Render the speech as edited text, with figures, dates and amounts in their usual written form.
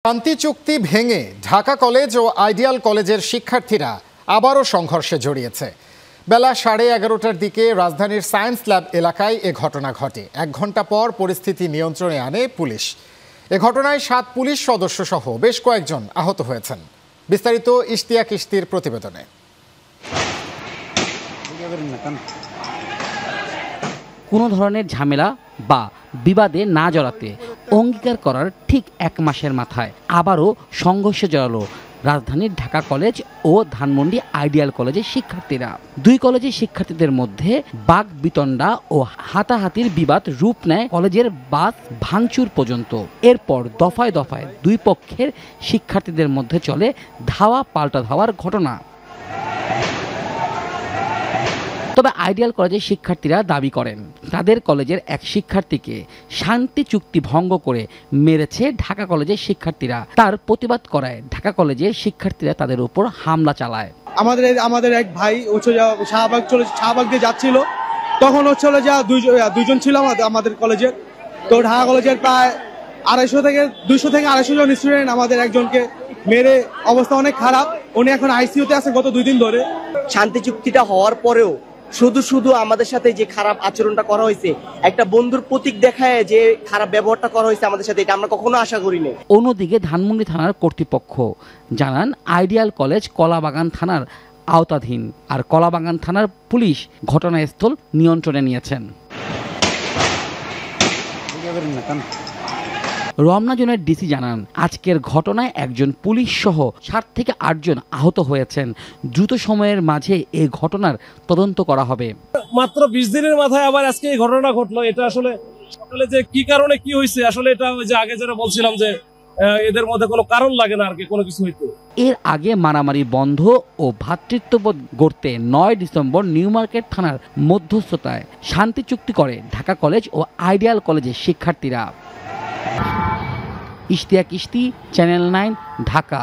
শান্তি চুক্তি ভেঙে ঢাকা কলেজ ও আইডিয়াল কলেজের শিক্ষার্থীরা আবারও সংঘর্ষে জড়িয়েছে। বেলা 11:30টার দিকে রাজধানীর সায়েন্স ল্যাব এলাকায় এ ঘটনা ঘটে। 1 ঘন্টা পর পরিস্থিতি নিয়ন্ত্রণে আনে পুলিশ। এ ঘটনায় 7 পুলিশ সদস্য সহ বেশ কয়েকজন আহত হয়েছেন। বিস্তারিত ইশতিয়াক ইশতির প্রতিবেদনে। কোনো ধরনের ঝামেলা বা বিবাদে না জড়াতে অঙ্গীকার করার ঠিক 1 মাসের মাথায় আবারও সংঘর্ষে জড়ালো রাজধানীর ঢাকা কলেজ ও ধানমন্ডি আইডিয়াল কলেজের শিক্ষার্থীরা। 2 কলেজের শিক্ষার্থীদের মধ্যে বাকবিতণ্ডা ও হাতাহাতির বিবাদ রূপ নেয় কলেজের বাস ভাঙচুর পর্যন্ত। এরপর দফায় দফায় 2 পক্ষের শিক্ষার্থীদের মধ্যে চলে ধাওয়া পাল্টা ধাওয়ার ঘটনা। তবে আইডিয়াল কলেজের শিক্ষার্থীরা দাবি করেন তাদের কলেজের এক শিক্ষার্থীকে শান্তি চুক্তি ভঙ্গ করে মেরেছে ঢাকা কলেজের শিক্ষার্থীরা। তার প্রতিবাদ করায় ঢাকা কলেজের শিক্ষার্থীরা তাদের উপর হামলা চালায়। আমাদের এক ভাই শাহবাগ দিয়ে যাচ্ছিল, তখন দুইজন ছিল আমাদের কলেজের। তো ঢাকা কলেজের প্রায় 200 থেকে 250 জন স্টুডেন্ট আমাদের একজনকে মেরে অবস্থা অনেক খারাপ। উনি এখন আইসিইউতে আছে গত 2 দিন ধরে। শান্তি চুক্তিটা হওয়ার পরেও শুধু আমাদের সাথে যে খারাপ আচরণটা করা হয়েছে, একটা বন্ধুর প্রতীক দেখায় যে খারাপ ব্যবহারটা করা হয়েছে আমাদের সাথে, এটা আমরা কখনো আশা করিনি। অন্যদিকে ধানমন্ডি থানার কর্তৃপক্ষ জানান আইডিয়াল কলেজ কলাবাগান থানার আওতাধীন, আর কলাবাগান থানার পুলিশ ঘটনাস্থল নিয়ন্ত্রণে নিয়েছেন। রমনা জোনের ডিসি জানান আজকের ঘটনায় একজন পুলিশ সহ 7 থেকে 8 জন আহত হয়েছেন। দ্রুত সময়ের মাঝে এই ঘটনার তদন্ত করা হবে। মাত্র 20 দিনের মাথায় আবার আজকে এই ঘটনা ঘটলো। এটা আসলে সকালে যে কি কারণে কি হয়েছে, আসলে এটা ওই যে আগে যারা বলছিলাম যে এদের মধ্যে কোনো কারণ লাগে না আর কি কোনো কিছু হইতে। এর আগে মারামারি বন্ধ ও ভ্রাতৃত্ববোধ গড়তে 9 ডিসেম্বর নিউ মার্কেট থানার মধ্যস্থতায় শান্তি চুক্তি করে ঢাকা কলেজ ও আইডিয়াল কলেজের শিক্ষার্থীরা। ইশতিয়াক ইশতি, চ্যানেল 9, ঢাকা।